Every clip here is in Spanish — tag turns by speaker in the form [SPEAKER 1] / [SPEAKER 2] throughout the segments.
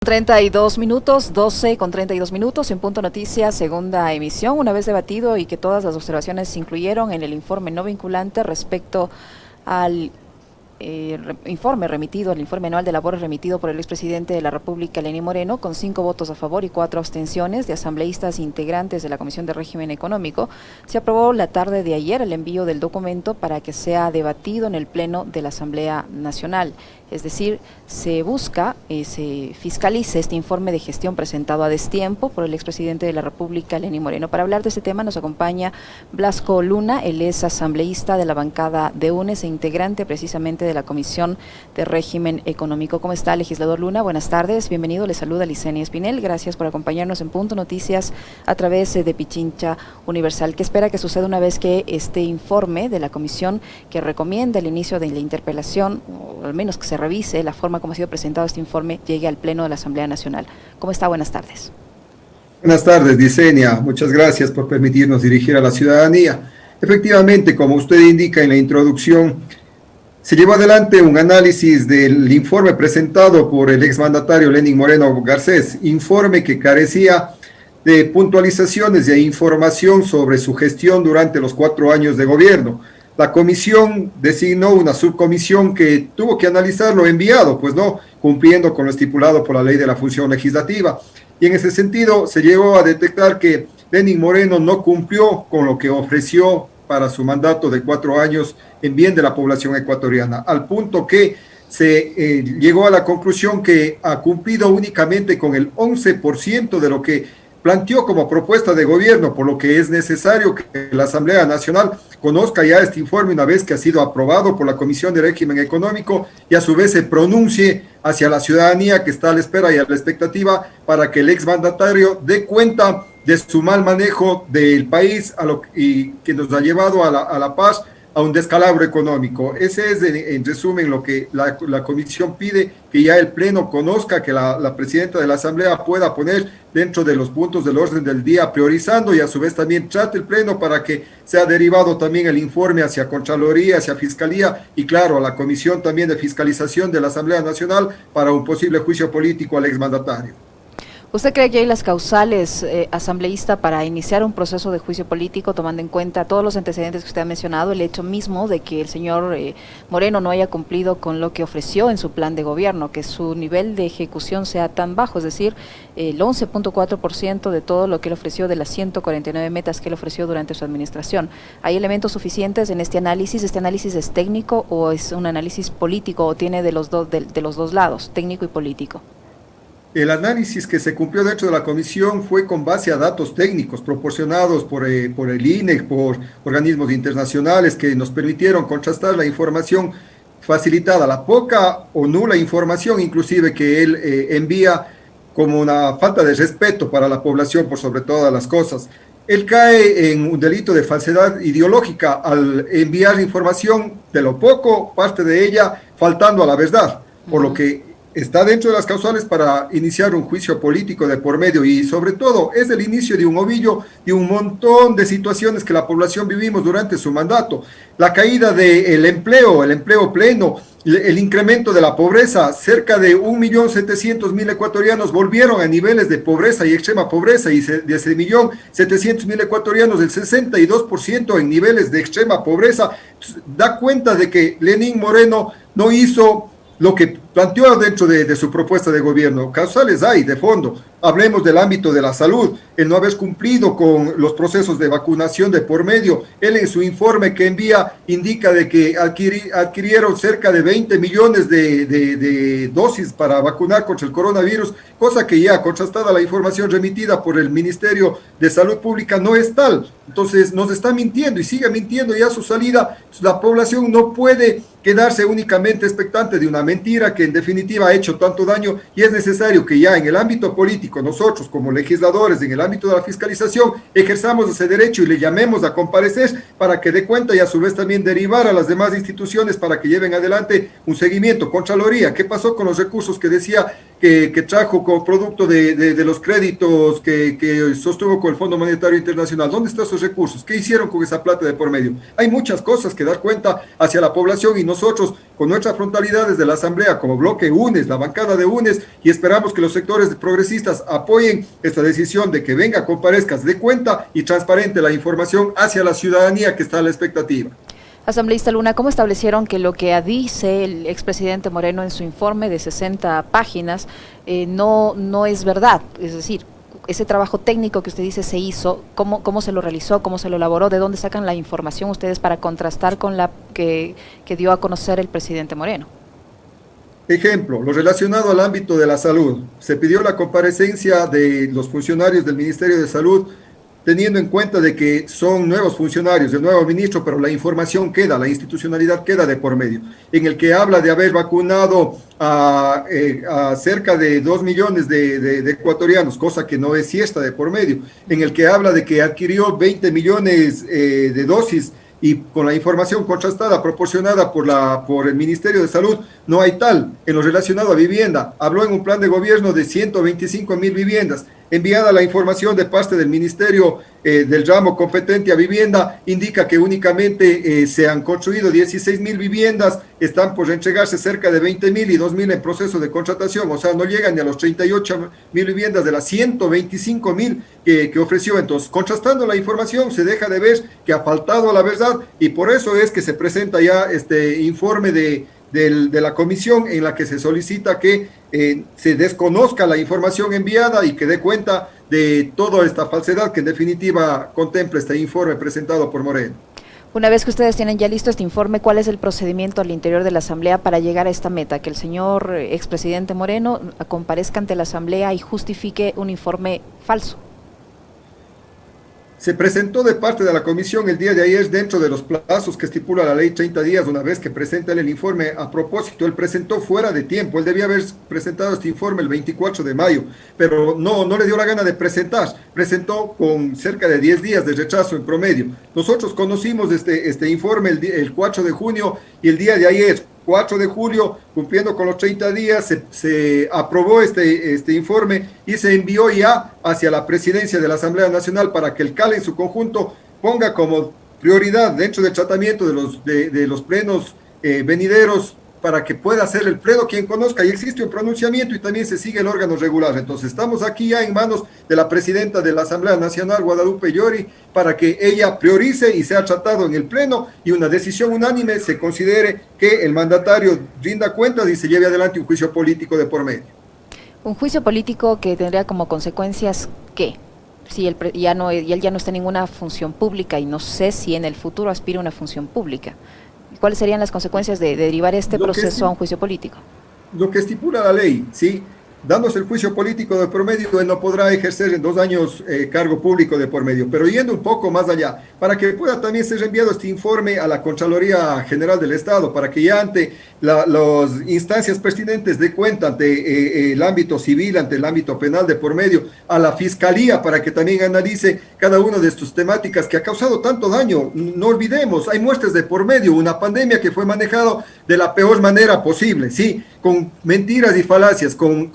[SPEAKER 1] 32 minutos, 12 con 32 minutos, en Punto Noticias, segunda emisión, una vez debatido y que todas las observaciones se incluyeron en el informe no vinculante respecto al informe remitido, el informe anual de labores remitido por el expresidente de la República, Lenín Moreno, con 5 votos a favor y 4 abstenciones de asambleístas integrantes de la Comisión de Régimen Económico. Se aprobó la tarde de ayer el envío del documento para que sea debatido en el Pleno de la Asamblea Nacional. Es decir, se busca, se fiscalice este informe de gestión presentado a destiempo por el expresidente de la República, Lenín Moreno. Para hablar de este tema nos acompaña Blasco Luna, él es asambleísta de la bancada de UNES e integrante precisamente de la Comisión de Régimen Económico. ¿Cómo está, legislador Luna? Buenas tardes, bienvenido, le saluda Licenia Espinel. Gracias por acompañarnos en Punto Noticias a través de Pichincha Universal. ¿Qué espera que suceda una vez que este informe de la comisión que recomienda el inicio de la interpelación, o al menos que se revise la forma como ha sido presentado este informe, llegue al Pleno de la Asamblea Nacional? ¿Cómo está? Buenas tardes.
[SPEAKER 2] Buenas tardes, Licenia. Muchas gracias por permitirnos dirigir a la ciudadanía. Efectivamente, como usted indica en la introducción, se llevó adelante un análisis del informe presentado por el exmandatario Lenín Moreno Garcés, informe que carecía de puntualizaciones e información sobre su gestión durante los 4 años de gobierno. La comisión designó una subcomisión que tuvo que analizar lo enviado, pues no, cumpliendo con lo estipulado por la ley de la función legislativa. Y en ese sentido se llegó a detectar que Lenín Moreno no cumplió con lo que ofreció para su mandato de 4 años en bien de la población ecuatoriana, al punto que se llegó a la conclusión que ha cumplido únicamente con el 11% de lo que planteó como propuesta de gobierno, por lo que es necesario que la Asamblea Nacional conozca ya este informe una vez que ha sido aprobado por la Comisión de Régimen Económico y a su vez se pronuncie hacia la ciudadanía que está a la espera y a la expectativa para que el exmandatario dé cuenta de su mal manejo del país y que nos ha llevado a la paz, a un descalabro económico. Ese es en resumen lo que la comisión pide, que ya el Pleno conozca, que la presidenta de la Asamblea pueda poner dentro de los puntos del orden del día, priorizando, y a su vez también trate el Pleno para que sea derivado también el informe hacia Contraloría, hacia Fiscalía y claro, a la Comisión también de Fiscalización de la Asamblea Nacional para un posible juicio político al exmandatario.
[SPEAKER 1] ¿Usted cree que hay las causales, asambleísta, para iniciar un proceso de juicio político, tomando en cuenta todos los antecedentes que usted ha mencionado, el hecho mismo de que el señor Moreno no haya cumplido con lo que ofreció en su plan de gobierno, que su nivel de ejecución sea tan bajo, es decir, el 11.4% de todo lo que él ofreció, de las 149 metas que él ofreció durante su administración? ¿Hay elementos suficientes en este análisis? ¿Este análisis es técnico o es un análisis político o tiene de los dos lados, técnico y político?
[SPEAKER 2] El análisis que se cumplió dentro de la comisión fue con base a datos técnicos proporcionados por el INE, por organismos internacionales que nos permitieron contrastar la información facilitada, la poca o nula información inclusive que él envía como una falta de respeto para la población por sobre todas las cosas. Él cae en un delito de falsedad ideológica al enviar información de lo poco, parte de ella faltando a la verdad, por lo que está dentro de las causales para iniciar un juicio político de por medio y sobre todo es el inicio de un ovillo de un montón de situaciones que la población vivimos durante su mandato. La caída del empleo, el empleo pleno, el incremento de la pobreza, cerca de 1.700.000 ecuatorianos volvieron a niveles de pobreza y extrema pobreza y de ese 1.700.000 ecuatorianos el 62% en niveles de extrema pobreza. Da cuenta de que Lenín Moreno no hizo lo que planteó dentro de su propuesta de gobierno. Causales hay de fondo. Hablemos del ámbito de la salud, el no haber cumplido con los procesos de vacunación de por medio. Él en su informe que envía indica de que adquirieron cerca de 20 millones de dosis para vacunar contra el coronavirus, cosa que ya contrastada la información remitida por el Ministerio de Salud Pública no es tal. Entonces nos está mintiendo y sigue mintiendo ya a su salida. La población no puede quedarse únicamente expectante de una mentira que en definitiva ha hecho tanto daño y es necesario que ya en el ámbito político nosotros como legisladores en el ámbito de la fiscalización ejerzamos ese derecho y le llamemos a comparecer para que dé cuenta y a su vez también derivar a las demás instituciones para que lleven adelante un seguimiento. Contraloría, ¿qué pasó con los recursos que decía que trajo como producto de los créditos que sostuvo con el Fondo Monetario Internacional. ¿Dónde están esos recursos? ¿Qué hicieron con esa plata de por medio? Hay muchas cosas que dar cuenta hacia la población y nosotros, con nuestra frontalidad desde la Asamblea, como bloque UNES, la bancada de UNES, y esperamos que los sectores progresistas apoyen esta decisión de que venga, comparezca, de cuenta y transparente la información hacia la ciudadanía que está a la expectativa.
[SPEAKER 1] Asambleísta Luna, ¿cómo establecieron que lo que dice el expresidente Moreno en su informe de 60 páginas no es verdad? Es decir, ese trabajo técnico que usted dice se hizo, ¿cómo se lo realizó, cómo se lo elaboró, de dónde sacan la información ustedes para contrastar con la que dio a conocer el presidente Moreno?
[SPEAKER 2] Ejemplo, lo relacionado al ámbito de la salud. Se pidió la comparecencia de los funcionarios del Ministerio de Salud, teniendo en cuenta de que son nuevos funcionarios, el nuevo ministro, pero la información queda, la institucionalidad queda de por medio, en el que habla de haber vacunado a cerca de 2 millones de ecuatorianos, cosa que no es siesta de por medio, en el que habla de que adquirió 20 millones de dosis y con la información contrastada proporcionada por el Ministerio de Salud, no hay tal. En lo relacionado a vivienda, habló en un plan de gobierno de 125.000 viviendas. Enviada la información de parte del Ministerio del ramo competente a vivienda, indica que únicamente se han construido 16.000 viviendas, están por entregarse cerca de 20.000 y 2.000 en proceso de contratación, o sea, no llegan ni a los 38.000 viviendas de las 125.000 que ofreció. Entonces, contrastando la información, se deja de ver que ha faltado a la verdad y por eso es que se presenta ya este informe de la comisión en la que se solicita que se desconozca la información enviada y que dé cuenta de toda esta falsedad que en definitiva contempla este informe presentado por Moreno.
[SPEAKER 1] Una vez que ustedes tienen ya listo este informe, ¿cuál es el procedimiento al interior de la Asamblea para llegar a esta meta? Que el señor expresidente Moreno comparezca ante la Asamblea y justifique un informe falso.
[SPEAKER 2] Se presentó de parte de la comisión el día de ayer dentro de los plazos que estipula la ley 30 días, una vez que presenta el informe. A propósito, él presentó fuera de tiempo, él debía haber presentado este informe el 24 de mayo, pero no le dio la gana de presentar, presentó con cerca de 10 días de retraso en promedio. Nosotros conocimos este informe el 4 de junio y el día de ayer, 4 de julio, cumpliendo con los 30 días, se aprobó este informe y se envió ya hacia la presidencia de la Asamblea Nacional para que el CAL en su conjunto ponga como prioridad dentro del tratamiento de los plenos venideros para que pueda ser el pleno quien conozca y existe un pronunciamiento y también se sigue el órgano regular. Entonces estamos aquí ya en manos de la presidenta de la Asamblea Nacional, Guadalupe Llori, para que ella priorice y sea tratado en el pleno y una decisión unánime se considere que el mandatario rinda cuentas y se lleve adelante un juicio político de por medio.
[SPEAKER 1] Un juicio político que tendría como consecuencias ¿qué? Si él ya no está en ninguna función pública y no sé si en el futuro aspira a una función pública. ¿Cuáles serían las consecuencias de derivar este proceso a un juicio político?
[SPEAKER 2] Lo que estipula la ley, ¿sí? Dándose el juicio político de por medio, él no podrá ejercer en 2 años cargo público de por medio, pero yendo un poco más allá, para que pueda también ser enviado este informe a la Contraloría General del Estado, para que ya ante las instancias pertinentes dé cuenta ante el ámbito civil, ante el ámbito penal de por medio, a la Fiscalía, para que también analice cada una de estas temáticas que ha causado tanto daño. No olvidemos, hay muertes de por medio, una pandemia que fue manejada de la peor manera posible, ¿sí? Con mentiras y falacias, con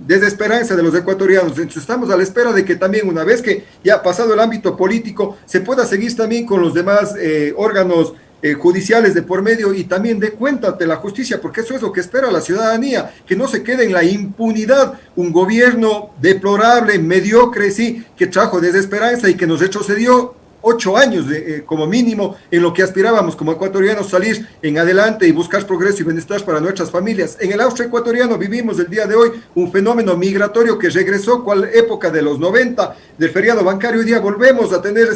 [SPEAKER 2] desesperanza de los ecuatorianos. Entonces estamos a la espera de que también una vez que ya ha pasado el ámbito político, se pueda seguir también con los demás órganos judiciales de por medio y también dé cuenta ante la justicia, porque eso es lo que espera la ciudadanía, que no se quede en la impunidad, un gobierno deplorable, mediocre, sí, que trajo desesperanza y que nos retrocedió 8 años como mínimo en lo que aspirábamos como ecuatorianos salir en adelante y buscar progreso y bienestar para nuestras familias. En el austroecuatoriano vivimos el día de hoy un fenómeno migratorio que regresó cual época de los 90 del feriado bancario. Hoy día volvemos a tener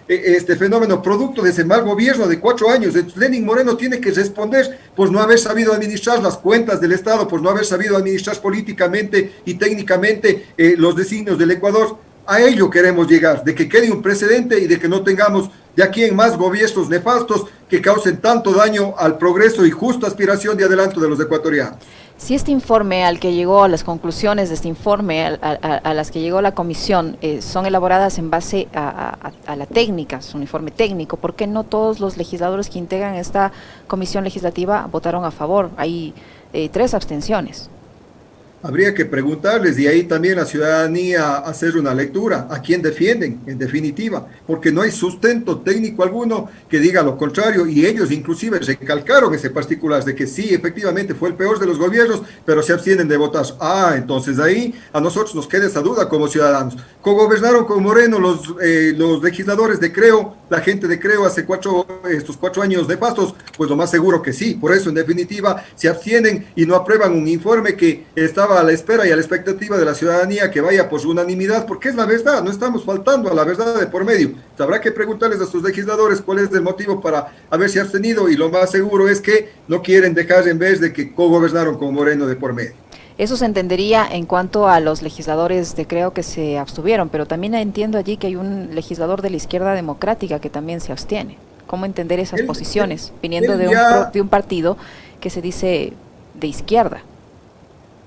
[SPEAKER 2] este fenómeno producto de ese mal gobierno de 4 años. Entonces, Lenín Moreno tiene que responder por no haber sabido administrar las cuentas del Estado, por no haber sabido administrar políticamente y técnicamente los designios del Ecuador. A ello queremos llegar, de que quede un precedente y de que no tengamos de aquí en más gobiernos nefastos que causen tanto daño al progreso y justa aspiración de adelanto de los ecuatorianos.
[SPEAKER 1] Si este informe al que llegó, a las conclusiones de este informe, a las que llegó la comisión, son elaboradas en base a la técnica, es un informe técnico, ¿por qué no todos los legisladores que integran esta comisión legislativa votaron a favor? Hay 3 abstenciones.
[SPEAKER 2] Habría que preguntarles y ahí también la ciudadanía hacer una lectura a quién defienden, en definitiva, porque no hay sustento técnico alguno que diga lo contrario y ellos inclusive recalcaron ese particular de que sí, efectivamente fue el peor de los gobiernos, pero se abstienen de votar. Ah, entonces ahí a nosotros nos queda esa duda como ciudadanos. ¿Cogobernaron con Moreno los legisladores de Creo, la gente de Creo hace estos 4 años nefastos? Pues lo más seguro que sí, por eso en definitiva se abstienen y no aprueban un informe que estaba a la espera y a la expectativa de la ciudadanía que vaya por unanimidad, porque es la verdad, no estamos faltando a la verdad de por medio. Habrá que preguntarles a sus legisladores cuál es el motivo para haberse abstenido y lo más seguro es que no quieren dejar en vez de que cogobernaron con Moreno de por medio.
[SPEAKER 1] Eso se entendería en cuanto a los legisladores de Creo que se abstuvieron, pero también entiendo allí que hay un legislador de la izquierda democrática que también se abstiene. ¿Cómo entender esas posiciones viniendo de un partido que se dice de izquierda?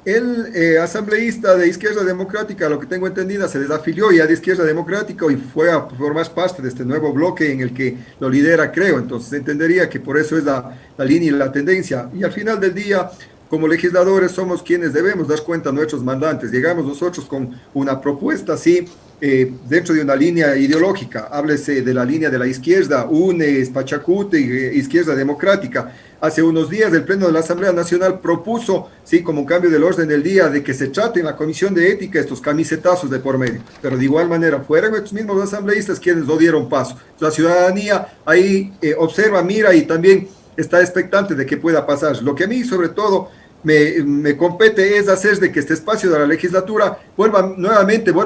[SPEAKER 2] El asambleísta de Izquierda Democrática, lo que tengo entendida, se desafilió ya de Izquierda Democrática y fue a formar parte de este nuevo bloque en el que lo lidera, creo. Entonces entendería que por eso es la línea y la tendencia. Y al final del día, como legisladores, somos quienes debemos dar cuenta a nuestros mandantes. Llegamos nosotros con una propuesta así, dentro de una línea ideológica. Háblese de la línea de la izquierda, UNES, Pachacuti, Izquierda Democrática. Hace unos días el Pleno de la Asamblea Nacional propuso, sí, como un cambio del orden del día, de que se trate en la Comisión de Ética estos camisetazos de por medio. Pero de igual manera, fueron estos mismos asambleístas quienes lo dieron paso. La ciudadanía ahí observa, mira y también está expectante de que pueda pasar. Lo que a mí, sobre todo, me compete es hacer de que este espacio de la legislatura vuelva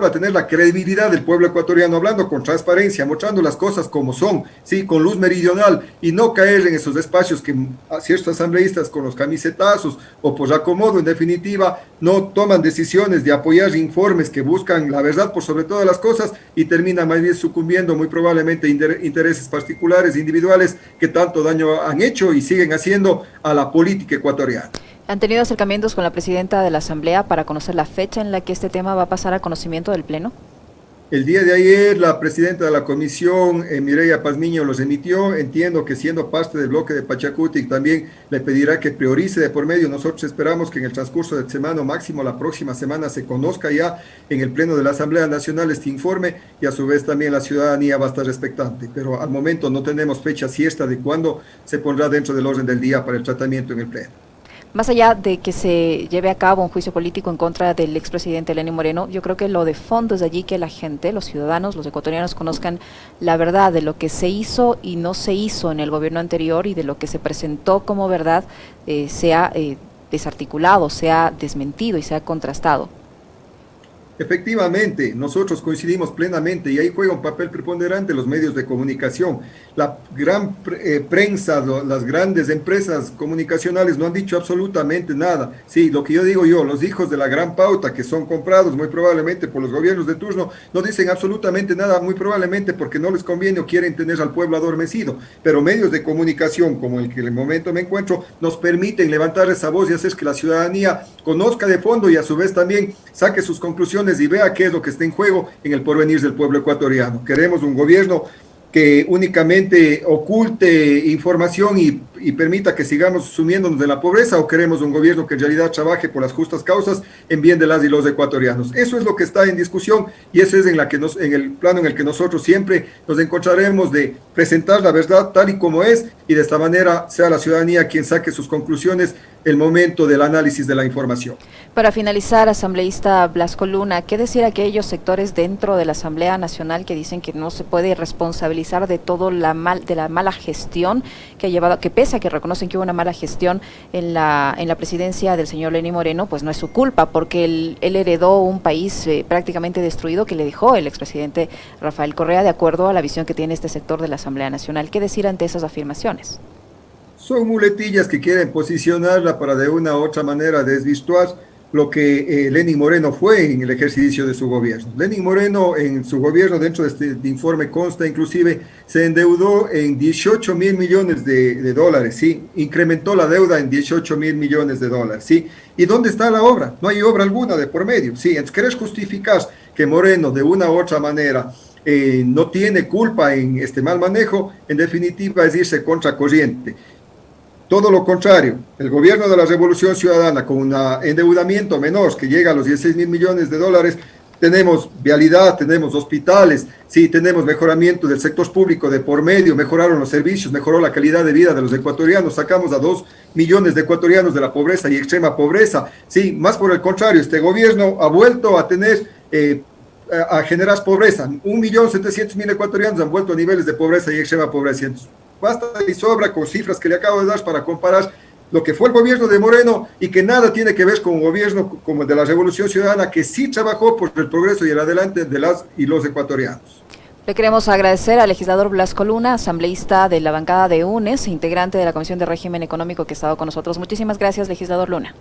[SPEAKER 2] a tener la credibilidad del pueblo ecuatoriano, hablando con transparencia, mostrando las cosas como son, sí, con luz meridional, y no caer en esos espacios que ciertos asambleístas con los camisetazos o por acomodo, en definitiva, no toman decisiones de apoyar informes que buscan la verdad por sobre todas las cosas y terminan más bien sucumbiendo muy probablemente intereses particulares, individuales, que tanto daño han hecho y siguen haciendo a la política ecuatoriana.
[SPEAKER 1] ¿Han tenido acercamientos con la presidenta de la Asamblea para conocer la fecha en la que este tema va a pasar a conocimiento del Pleno?
[SPEAKER 2] El día de ayer la presidenta de la comisión, Mireya Pazmiño, los emitió. Entiendo que siendo parte del bloque de Pachacuti también le pedirá que priorice de por medio. Nosotros esperamos que en el transcurso de semana o máximo la próxima semana se conozca ya en el Pleno de la Asamblea Nacional este informe y a su vez también la ciudadanía va a estar expectante. Pero al momento no tenemos fecha cierta de cuándo se pondrá dentro del orden del día para el tratamiento en el Pleno.
[SPEAKER 1] Más allá de que se lleve a cabo un juicio político en contra del expresidente Lenín Moreno, yo creo que lo de fondo es allí que la gente, los ciudadanos, los ecuatorianos conozcan la verdad de lo que se hizo y no se hizo en el gobierno anterior y de lo que se presentó como verdad sea desarticulado, sea desmentido y sea contrastado.
[SPEAKER 2] Efectivamente, nosotros coincidimos plenamente y ahí juega un papel preponderante los medios de comunicación. La gran prensa, las grandes empresas comunicacionales no han dicho absolutamente nada. Sí, lo que yo digo los hijos de la gran pauta que son comprados muy probablemente por los gobiernos de turno, no dicen absolutamente nada, muy probablemente porque no les conviene o quieren tener al pueblo adormecido. Pero medios de comunicación como el que en el momento me encuentro nos permiten levantar esa voz y hacer que la ciudadanía conozca de fondo y a su vez también saque sus conclusiones y vea qué es lo que está en juego en el porvenir del pueblo ecuatoriano. Queremos un gobierno que únicamente oculte información y permita que sigamos sumiéndonos de la pobreza, o queremos un gobierno que en realidad trabaje por las justas causas en bien de las y los ecuatorianos. Eso es lo que está en discusión y eso es en el plano en el que nosotros siempre nos encontraremos de presentar la verdad tal y como es y de esta manera sea la ciudadanía quien saque sus conclusiones el momento del análisis de la información.
[SPEAKER 1] Para finalizar, asambleísta Blasco Luna, ¿qué decir a aquellos sectores dentro de la Asamblea Nacional que dicen que no se puede responsabilizar de todo de la mala gestión que ha llevado, que pese a que reconocen que hubo una mala gestión en la presidencia del señor Lenín Moreno, pues no es su culpa, porque él heredó un país prácticamente destruido que le dejó el expresidente Rafael Correa, de acuerdo a la visión que tiene este sector de la Asamblea Nacional? ¿Qué decir ante esas afirmaciones?
[SPEAKER 2] Son muletillas que quieren posicionarla para de una u otra manera desvirtuar lo que Lenín Moreno fue en el ejercicio de su gobierno. Lenín Moreno en su gobierno, dentro de este informe consta inclusive, se endeudó en 18 mil millones de dólares, ¿sí? Incrementó la deuda en 18 mil millones de dólares, ¿sí? ¿Y dónde está la obra? No hay obra alguna de por medio, ¿sí? Entonces, ¿querés justificar que Moreno de una u otra manera no tiene culpa en este mal manejo? En definitiva es irse contra corriente. Todo lo contrario, el gobierno de la Revolución Ciudadana, con un endeudamiento menor que llega a los 16.000 millones de dólares, tenemos vialidad, tenemos hospitales, sí, tenemos mejoramiento del sector público de por medio, mejoraron los servicios, mejoró la calidad de vida de los ecuatorianos, sacamos a 2 millones de ecuatorianos de la pobreza y extrema pobreza. Sí, más por el contrario, este gobierno ha vuelto a tener, a generar pobreza. 1.700.000 ecuatorianos han vuelto a niveles de pobreza y extrema pobreza. Entonces, basta y sobra con cifras que le acabo de dar para comparar lo que fue el gobierno de Moreno y que nada tiene que ver con un gobierno como el de la Revolución Ciudadana, que sí trabajó por el progreso y el adelante de las y los ecuatorianos.
[SPEAKER 1] Le queremos agradecer al legislador Blasco Luna, asambleísta de la bancada de UNES, integrante de la Comisión de Régimen Económico, que ha estado con nosotros. Muchísimas gracias, legislador Luna.